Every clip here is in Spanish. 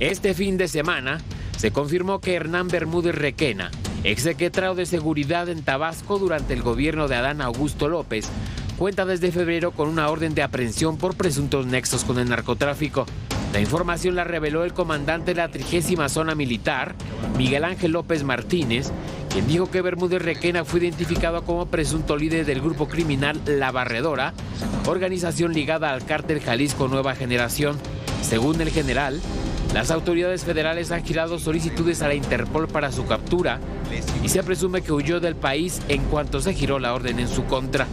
Este fin de semana se confirmó que Hernán Bermúdez Requena, exsecretario de Seguridad en Tabasco durante el gobierno de Adán Augusto López, cuenta desde febrero con una orden de aprehensión por presuntos nexos con el narcotráfico. La información la reveló el comandante de la 30ª Zona Militar, Miguel Ángel López Martínez, quien dijo que Bermúdez Requena fue identificado como presunto líder del grupo criminal La Barredora, organización ligada al cártel Jalisco Nueva Generación. Según el general, las autoridades federales han girado solicitudes a la Interpol para su captura y se presume que huyó del país en cuanto se giró la orden en su contra.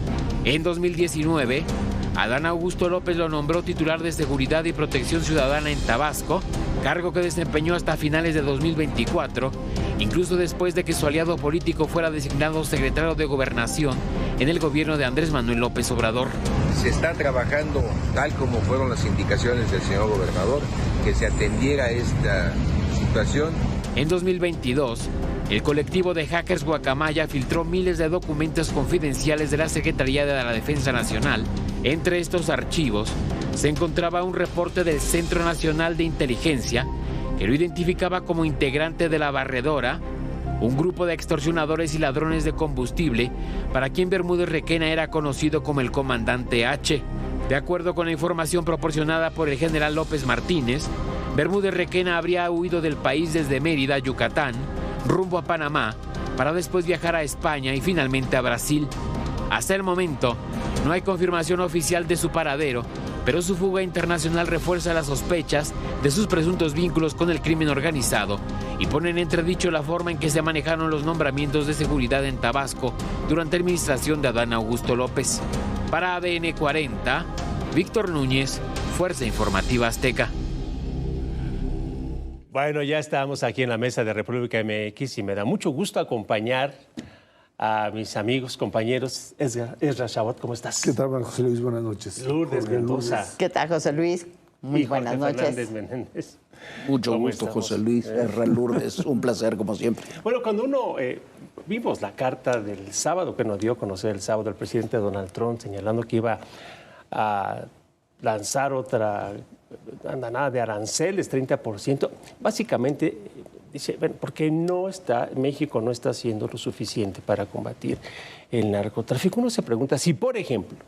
En 2019, Adán Augusto López lo nombró titular de Seguridad y Protección Ciudadana en Tabasco, cargo que desempeñó hasta finales de 2024, incluso después de que su aliado político fuera designado secretario de Gobernación en el gobierno de Andrés Manuel López Obrador. Se está trabajando tal como fueron las indicaciones del señor gobernador, que se atendiera esta situación. En 2022, el colectivo de hackers Guacamaya filtró miles de documentos confidenciales de la Secretaría de la Defensa Nacional. Entre estos archivos se encontraba un reporte del Centro Nacional de Inteligencia que lo identificaba como integrante de La Barredora, un grupo de extorsionadores y ladrones de combustible para quien Bermúdez Requena era conocido como el Comandante H. De acuerdo con la información proporcionada por el general López Martínez, Bermúdez Requena habría huido del país desde Mérida, Yucatán, rumbo a Panamá, para después viajar a España y finalmente a Brasil. Hasta el momento, no hay confirmación oficial de su paradero, pero su fuga internacional refuerza las sospechas de sus presuntos vínculos con el crimen organizado y pone en entredicho la forma en que se manejaron los nombramientos de seguridad en Tabasco durante la administración de Adán Augusto López. Para ADN 40, Víctor Núñez, Fuerza Informativa Azteca. Bueno, ya estamos aquí en la mesa de República MX y me da mucho gusto acompañar a mis amigos, compañeros. Ezra Chabot, ¿cómo estás? ¿Qué tal, José Luis? Buenas noches. Lourdes Mendoza. ¿Qué tal, José Luis? Muy buenas noches. Fernández Menéndez. Mucho gusto, José Luis. Ezra, Lourdes, un placer como siempre. Bueno, cuando uno vimos la carta del sábado que nos dio a conocer el sábado el presidente Donald Trump señalando que iba a lanzar otra andanada de aranceles, 30%, básicamente dice, bueno, porque México no está haciendo lo suficiente para combatir el narcotráfico. Uno se pregunta si, por ejemplo,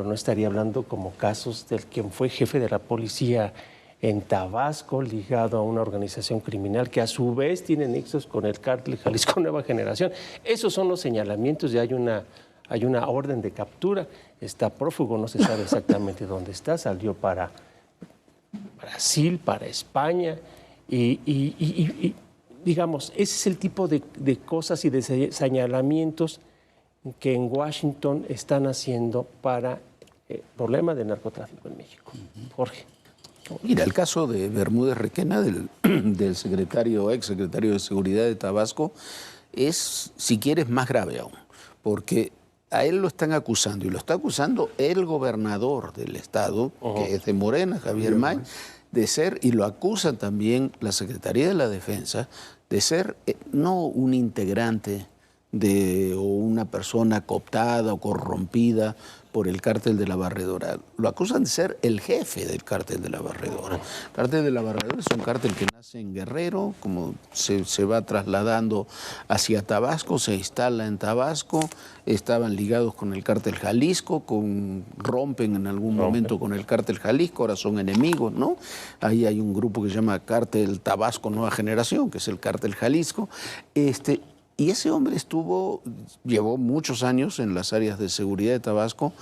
no estaría hablando como casos del quien fue jefe de la policía en Tabasco, ligado a una organización criminal que a su vez tiene nexos con el cártel Jalisco Nueva Generación. Esos son los señalamientos y hay una orden de captura. Está prófugo, no se sabe exactamente dónde está, salió para Brasil, para España. Y digamos, ese es el tipo de cosas y de señalamientos que en Washington están haciendo para el problema del narcotráfico en México. Jorge. Mira, el caso de Bermúdez Requena, del exsecretario de Seguridad de Tabasco, es, si quieres, más grave aún, porque a él lo están acusando, y lo está acusando el gobernador del estado, que es de Morena, Javier May, de ser, y lo acusan también la Secretaría de la Defensa, de ser no un integrante o una persona cooptada o corrompida por el cártel de La Barredora. Lo acusan de ser el jefe del cártel de La Barredora. El cártel de La Barredora es un cártel que nace en Guerrero, como se va trasladando hacia Tabasco, se instala en Tabasco, estaban ligados con el cártel Jalisco, rompen en algún momento con el cártel Jalisco, ahora son enemigos, ¿no? Ahí hay un grupo que se llama Cártel Tabasco Nueva Generación, que es el cártel Jalisco. Y ese hombre llevó muchos años en las áreas de seguridad de Tabasco,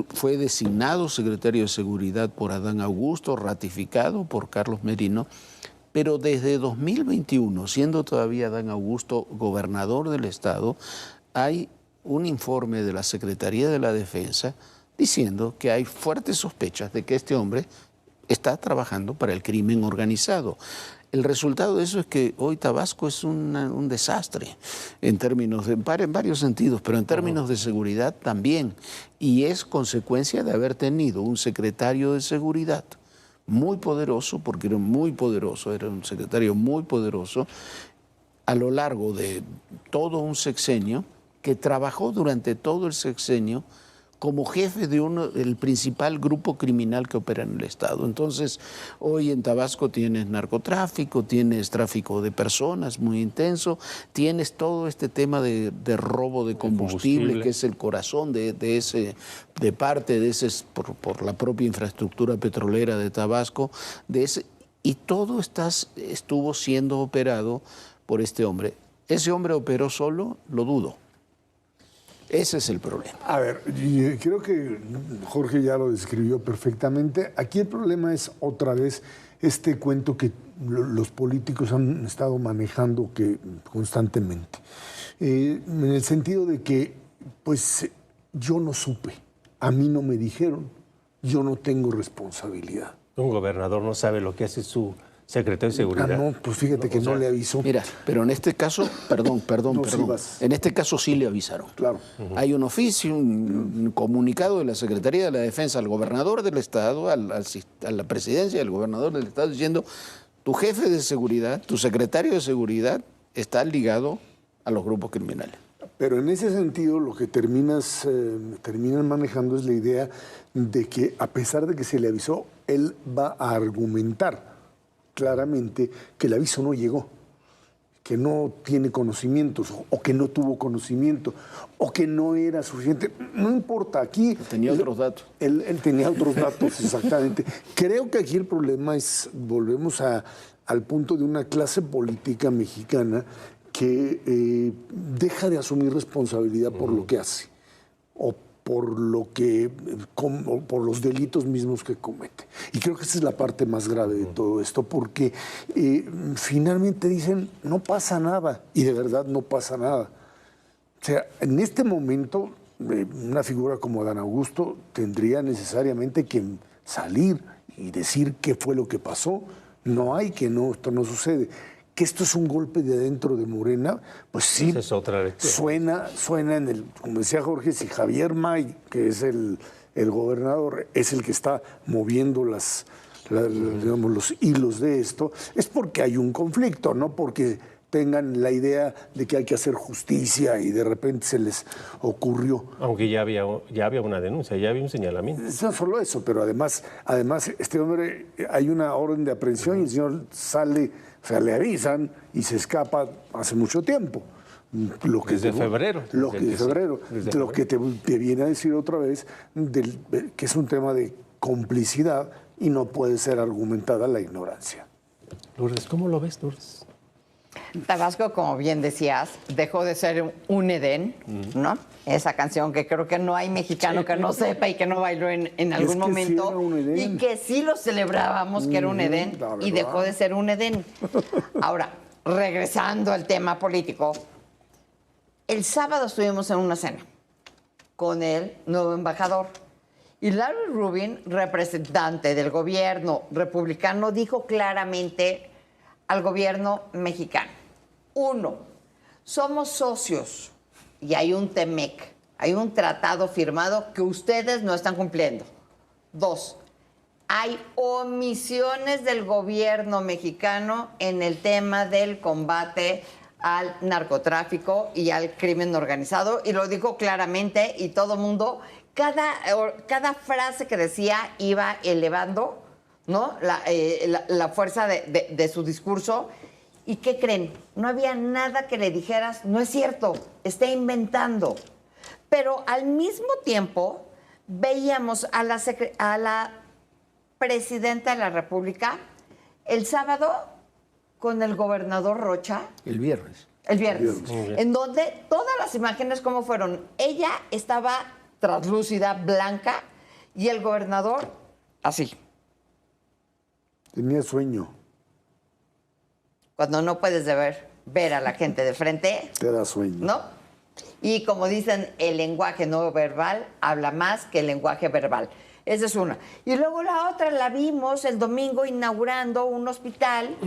fue designado secretario de Seguridad por Adán Augusto, ratificado por Carlos Merino, pero desde 2021, siendo todavía Adán Augusto gobernador del estado, hay un informe de la Secretaría de la Defensa diciendo que hay fuertes sospechas de que este hombre está trabajando para el crimen organizado. El resultado de eso es que hoy Tabasco es un desastre en varios sentidos, pero en términos de seguridad también. Y es consecuencia de haber tenido un secretario de seguridad muy poderoso, porque era un secretario muy poderoso, a lo largo de todo un sexenio, que trabajó durante todo el sexenio como jefe de el principal grupo criminal que opera en el Estado. Entonces, hoy en Tabasco tienes narcotráfico, tienes tráfico de personas muy intenso, tienes todo este tema de robo de combustible, que es el corazón de parte de ese, por la propia infraestructura petrolera de Tabasco, y todo estuvo siendo operado por este hombre. ¿Ese hombre operó solo? Lo dudo. Ese es el problema. A ver, creo que Jorge ya lo describió perfectamente. Aquí el problema es otra vez este cuento que los políticos han estado manejando constantemente. En el sentido de que, pues, yo no supe, a mí no me dijeron, yo no tengo responsabilidad. Un gobernador no sabe lo que hace su secretario de Seguridad. No, pues fíjate que no le avisó. Mira, pero en este caso, perdón. En este caso sí le avisaron. Claro. Hay un oficio, un comunicado de la Secretaría de la Defensa al gobernador del Estado, a la presidencia del gobernador del Estado, diciendo: tu jefe de seguridad, tu secretario de seguridad está ligado a los grupos criminales. Pero en ese sentido lo que terminan manejando es la idea de que, a pesar de que se le avisó, él va a argumentar claramente que el aviso no llegó, que no tiene conocimientos, o que no tuvo conocimiento, o que no era suficiente. No importa, aquí... Tenía otros datos. Él tenía otros datos, exactamente. Creo que aquí el problema es, volvemos al punto de una clase política mexicana que deja de asumir responsabilidad por lo que hace, o por los delitos mismos que comete. Y creo que esa es la parte más grave de todo esto, porque finalmente dicen: no pasa nada, y de verdad no pasa nada. O sea, en este momento, una figura como Adán Augusto tendría necesariamente que salir y decir qué fue lo que pasó. No hay que no, esto no sucede. Que esto es un golpe de adentro de Morena, pues sí, esa es otra lectura. Suena en como decía Jorge, si Javier May, que es el gobernador, es el que está moviendo digamos, los hilos de esto, es porque hay un conflicto, no porque tengan la idea de que hay que hacer justicia y de repente se les ocurrió. Aunque ya había una denuncia, ya había un señalamiento. No solo eso, pero además este hombre, hay una orden de aprehensión y el señor sale, o sea, le avisan y se escapa hace mucho tiempo. Desde febrero. Lo que te viene a decir otra vez que es un tema de complicidad y no puede ser argumentada la ignorancia. Lourdes, ¿cómo lo ves, Lourdes? Tabasco, como bien decías, dejó de ser un Edén, ¿no? Esa canción que creo que no hay mexicano que no sepa y que no bailó en algún momento. Sí, y que sí lo celebrábamos que era un Edén, y dejó de ser un Edén. Ahora, regresando al tema político, el sábado estuvimos en una cena con el nuevo embajador. Y Larry Rubin, representante del gobierno republicano, dijo claramente al gobierno mexicano: 1, somos socios y hay un TEMEC, hay un tratado firmado que ustedes no están cumpliendo. 2, hay omisiones del gobierno mexicano en el tema del combate al narcotráfico y al crimen organizado, y lo dijo claramente, y todo mundo, cada frase que decía iba elevando, ¿no? la fuerza de su discurso. ¿Y qué creen? No había nada que le dijeras: no es cierto, está inventando. Pero al mismo tiempo veíamos a la presidenta de la República el sábado con el gobernador Rocha. El viernes. En donde todas las imágenes, ¿cómo fueron? Ella estaba translúcida, blanca, y el gobernador así. Tenía sueño. Cuando no puedes ver a la gente de frente, te da sueño, ¿no? Y como dicen, el lenguaje no verbal habla más que el lenguaje verbal. Esa es una. Y luego la otra la vimos el domingo inaugurando un hospital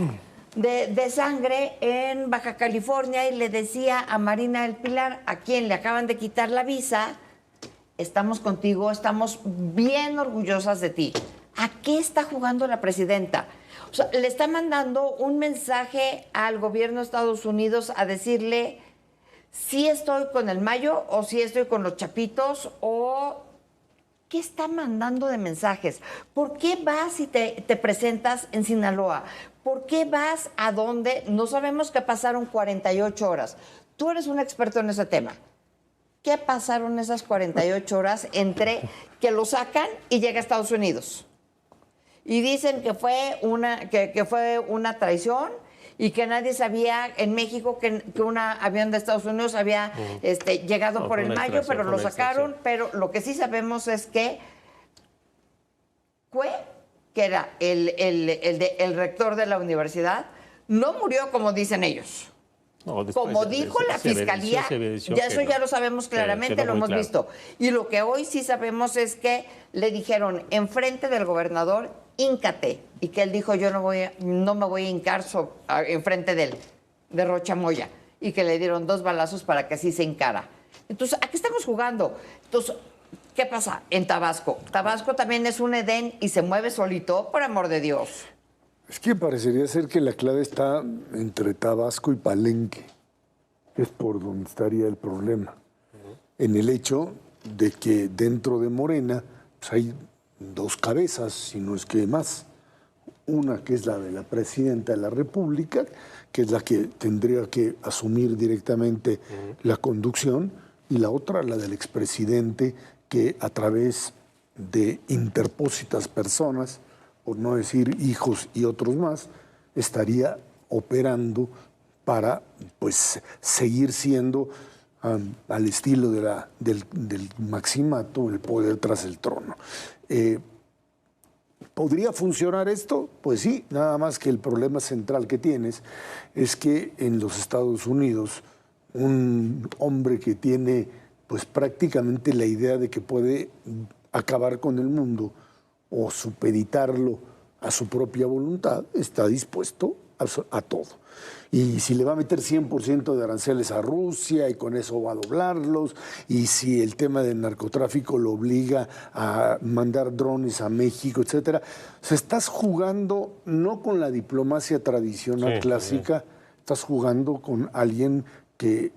de sangre en Baja California, y le decía a Marina del Pilar, a quien le acaban de quitar la visa: estamos contigo, estamos bien orgullosas de ti. ¿A qué está jugando la presidenta? O sea, le está mandando un mensaje al gobierno de Estados Unidos a decirle: sí estoy con el Mayo, o sí estoy con los Chapitos, o ¿qué está mandando de mensajes? ¿Por qué vas y te presentas en Sinaloa? ¿Por qué vas a dónde? No sabemos que pasaron 48 horas. Tú eres un experto en ese tema. ¿Qué pasaron esas 48 horas entre que lo sacan y llega a Estados Unidos? Y dicen que fue una traición y que nadie sabía en México que un avión de Estados Unidos había llegado por el Mayo, pero lo sacaron. Pero lo que sí sabemos es que era el rector de la universidad, no murió como dicen ellos. No, como dijo la fiscalía, ya eso ya lo sabemos claramente, lo hemos visto. Y lo que hoy sí sabemos es que le dijeron enfrente del gobernador, híncate. Y que él dijo, yo no me voy a hincar enfrente de Rocha Moya. Y que le dieron 2 balazos para que así se hincara. Entonces, ¿a qué estamos jugando? Entonces, ¿qué pasa en Tabasco? Tabasco también es un Edén y se mueve solito, por amor de Dios. Es que parecería ser que la clave está entre Tabasco y Palenque. Es por donde estaría el problema. En el hecho de que dentro de Morena pues hay 2 cabezas, si no es que más. Una que es la de la presidenta de la República, que es la que tendría que asumir directamente la conducción, y la otra, la del expresidente, que a través de interpósitas personas, por no decir hijos y otros más, estaría operando para pues seguir siendo al estilo del maximato, el poder tras el trono. ¿Podría funcionar esto? Pues sí, nada más que el problema central que tienes es que en los Estados Unidos un hombre que tiene pues prácticamente la idea de que puede acabar con el mundo o supeditarlo a su propia voluntad, está dispuesto a todo. Y si le va a meter 100% de aranceles a Rusia y con eso va a doblarlos, y si el tema del narcotráfico lo obliga a mandar drones a México, etcétera, o sea, estás jugando no con la diplomacia tradicional clásica, estás jugando con alguien que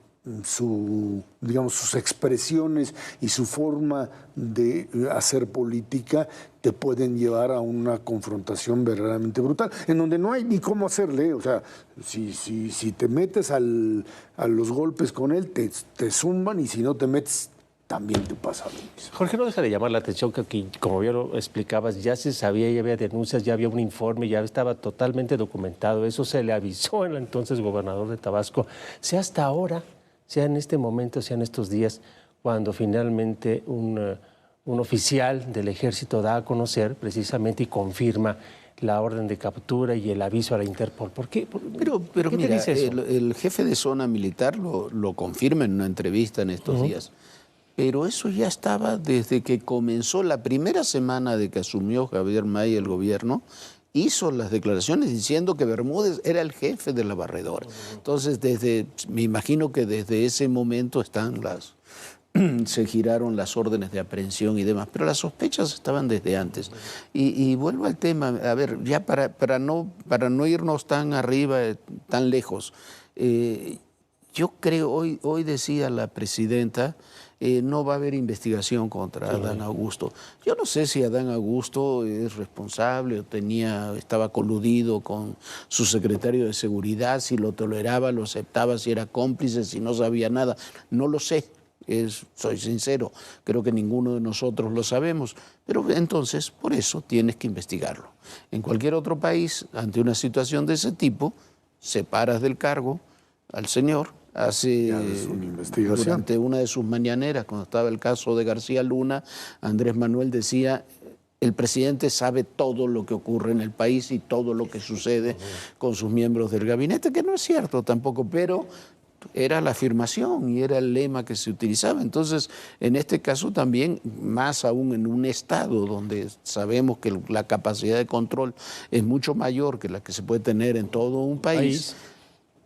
sus expresiones y su forma de hacer política te pueden llevar a una confrontación verdaderamente brutal, en donde no hay ni cómo hacerle. O sea, si te metes a los golpes con él, te zumban, y si no te metes, también te pasa lo mismo. Jorge, no deja de llamar la atención que aquí, como bien lo explicabas, ya se sabía, ya había denuncias, ya había un informe, ya estaba totalmente documentado. Eso se le avisó al entonces gobernador de Tabasco. Sea hasta ahora, sea en este momento, sea en estos días, cuando finalmente un oficial del ejército da a conocer precisamente y confirma la orden de captura y el aviso a la Interpol. ¿Por qué? Pero ¿Qué mira, te dice eso? El jefe de zona militar lo confirma en una entrevista en estos días. Pero eso ya estaba desde que comenzó la primera semana de que asumió Javier May el gobierno. Hizo las declaraciones diciendo que Bermúdez era el jefe de la barredora. Entonces, me imagino que desde ese momento se giraron las órdenes de aprehensión y demás, pero las sospechas estaban desde antes. Y vuelvo al tema, a ver, ya para no irnos tan arriba, tan lejos, yo creo, hoy decía la presidenta, no va a haber investigación contra Adán Augusto. Yo no sé si Adán Augusto es responsable o estaba coludido con su secretario de Seguridad, si lo toleraba, lo aceptaba, si era cómplice, si no sabía nada. No lo sé, soy sincero, creo que ninguno de nosotros lo sabemos. Pero entonces, por eso tienes que investigarlo. En cualquier otro país, ante una situación de ese tipo, separas del cargo al señor. Durante una de sus mañaneras, cuando estaba el caso de García Luna, Andrés Manuel decía: el presidente sabe todo lo que ocurre en el país y todo lo que sucede con sus miembros del gabinete, que no es cierto tampoco, pero era la afirmación y era el lema que se utilizaba. Entonces, en este caso también, más aún en un estado donde sabemos que la capacidad de control es mucho mayor que la que se puede tener en todo un país.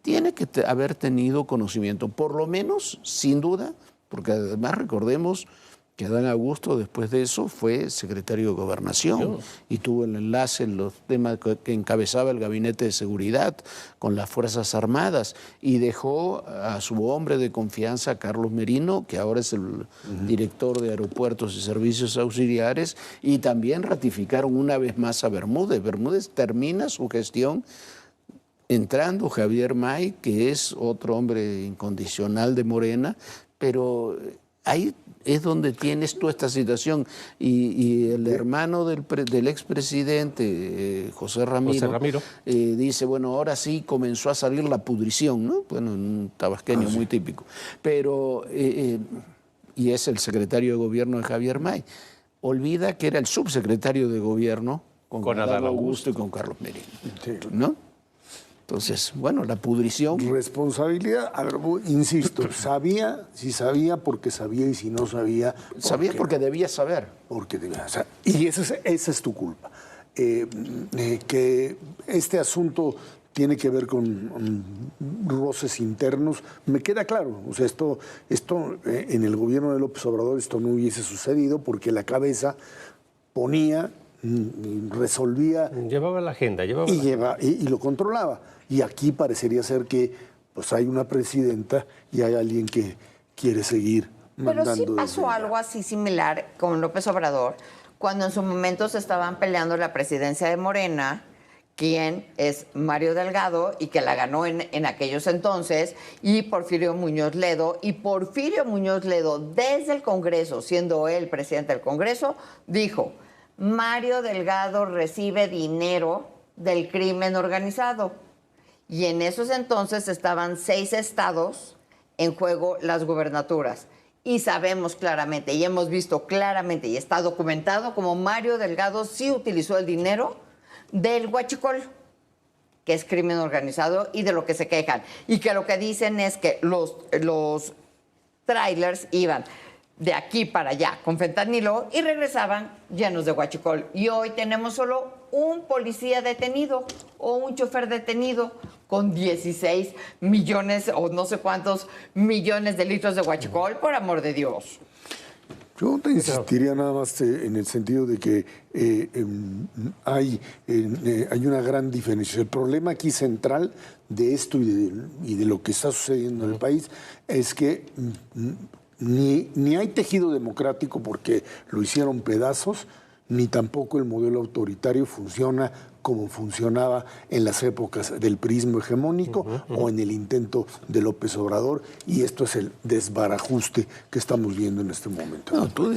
Tiene que haber tenido conocimiento, por lo menos, sin duda, porque además recordemos que Adán Augusto después de eso fue secretario de Gobernación y tuvo el enlace en los temas que encabezaba el Gabinete de Seguridad con las Fuerzas Armadas y dejó a su hombre de confianza, Carlos Merino, que ahora es el director de Aeropuertos y Servicios Auxiliares, y también ratificaron una vez más a Bermúdez. Bermúdez termina su gestión entrando Javier May, que es otro hombre incondicional de Morena, pero ahí es donde tienes tú esta situación. Y el hermano del expresidente, José Ramiro. Dice, bueno, ahora sí comenzó a salir la pudrición, ¿no? Bueno, un tabasqueño muy típico. Pero, y es el secretario de gobierno de Javier May. Olvida que era el subsecretario de gobierno con Adán Augusto y con Carlos Merino, ¿no? Entonces, bueno, la pudrición. Responsabilidad, a ver, insisto, si sabía porque sabía y si no sabía. Sabía porque debía saber. Porque debía saber. Y esa es tu culpa. Que este asunto tiene que ver con roces internos, me queda claro. O sea, esto en el gobierno de López Obrador esto no hubiese sucedido porque la cabeza ponía, resolvía. Llevaba la agenda, y lo controlaba. Y aquí parecería ser que pues hay una presidenta y hay alguien que quiere seguir mandando. Pero sí pasó algo así similar con López Obrador, cuando en su momento se estaban peleando la presidencia de Morena, quien es Mario Delgado y que la ganó en aquellos entonces, y Porfirio Muñoz Ledo. Y Porfirio Muñoz Ledo, desde el Congreso, siendo él presidente del Congreso, dijo: Mario Delgado recibe dinero del crimen organizado. Y en esos entonces estaban 6 estados en juego las gubernaturas. Y sabemos claramente, y hemos visto claramente, y está documentado, como Mario Delgado sí utilizó el dinero del huachicol, que es crimen organizado, y de lo que se quejan. Y que lo que dicen es que los trailers iban de aquí para allá con fentanilo y regresaban llenos de huachicol. Y hoy tenemos solo un policía detenido o un chofer detenido con 16 millones o no sé cuántos millones de litros de huachicol, por amor de Dios. Yo te insistiría nada más en el sentido de que hay una gran diferencia. El problema aquí central de esto y de lo que está sucediendo en el país es que ni hay tejido democrático porque lo hicieron pedazos, ni tampoco el modelo autoritario funciona como funcionaba en las épocas del prismo hegemónico o en el intento de López Obrador, y esto es el desbarajuste que estamos viendo en este momento. No, tú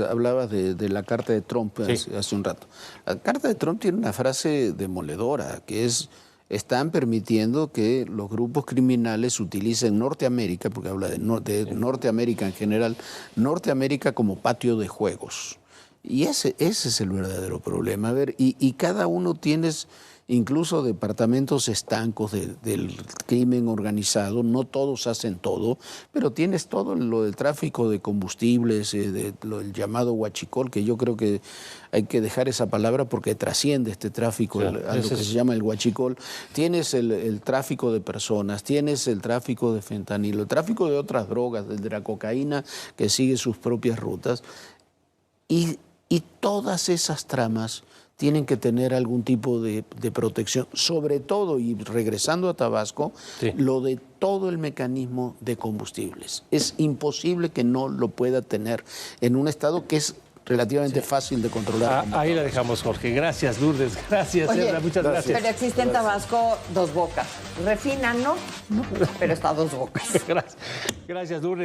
hablabas de la carta de Trump hace un rato. La carta de Trump tiene una frase demoledora, que es: están permitiendo que los grupos criminales utilicen Norteamérica, porque habla de Norteamérica en general, Norteamérica como patio de juegos. Y ese es el verdadero problema. A ver, y cada uno tienes incluso departamentos estancos del crimen organizado, no todos hacen todo, pero tienes todo lo del tráfico de combustibles, el llamado huachicol, que yo creo que hay que dejar esa palabra porque trasciende este tráfico a lo que se llama el huachicol. Tienes el tráfico de personas, tienes el tráfico de fentanilo, el tráfico de otras drogas, de la cocaína que sigue sus propias rutas. Y todas esas tramas tienen que tener algún tipo de protección, sobre todo, y regresando a Tabasco, lo de todo el mecanismo de combustibles. Es imposible que no lo pueda tener en un estado que es relativamente fácil de controlar. Ahí la dejamos, Jorge. Gracias, Lourdes. Gracias, Sandra. Muchas gracias. Pero existe en Tabasco Dos Bocas. Refina, ¿no? Pero está Dos Bocas. Gracias, Lourdes.